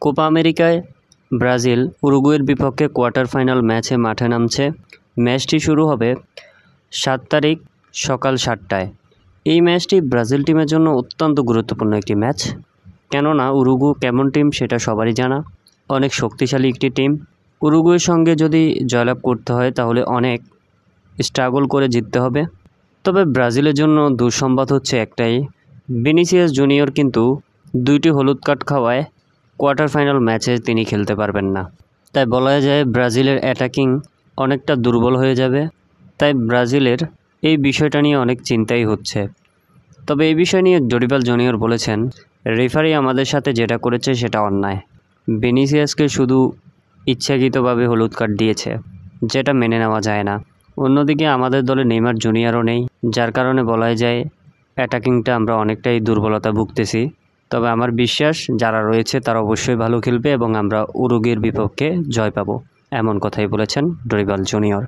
Copa আমেরিকায় Brazil উরুগুয়ের বিপক্ষে কোয়ার্টার ফাইনাল ম্যাচে মাঠে নামছে। ম্যাচটি শুরু হবে 7 তারিখ সকাল 7টায়। এই ম্যাচটি ব্রাজিল টিমের জন্য অত্যন্ত গুরুত্বপূর্ণ একটি ম্যাচ, কেননা উরুগু কেমন টিম সেটা সবারই জানা। অনেক শক্তিশালী একটি টিম। উরুগুয়ের সঙ্গে যদি জয়লাভ করতে হয় তাহলে অনেক স্ট্রাগল করে জিততে হবে। তবে ব্রাজিলের জন্য দুঃসংবাদ হচ্ছে একটাই, ভিনিসিয়াস জুনিয়র কিন্তু 2টি হলুদ কার্ড খাওয়ায় কোয়ার্টার ফাইনাল ম্যাচে তিনি খেলতে পারবেন না। তাই বলা যায় ব্রাজিলের অ্যাটাকিং অনেকটা দুর্বল হয়ে যাবে। তাই ব্রাজিলের এই বিষয়টা নিয়ে অনেক চিন্তাই হচ্ছে। তবে এই বিষয় নিয়ে ডরিবাল জুনিয়র বলেছেন, রেফারি আমাদের সাথে যেটা করেছে সেটা অন্যায়। ভিনিসিয়াসকে শুধু ইচ্ছাকৃতভাবে হলুদ কার্ড দিয়েছে, যেটা মেনে নেওয়া যায় না। অন্যদিকে আমাদের দলে নেইমার জুনিয়রও নেই, যার কারণে বলা যায় অ্যাটাকিংটা আমরা অনেকটাই দুর্বলতা ভুগতেছি। তবে আমার বিশ্বাস যারা রয়েছে তারা অবশ্যই ভালো খেলবে এবং আমরা উরুগুয়ের বিপক্ষে জয় পাবো, এমন কথাই বলেছেন ডরিবাল জুনিয়র।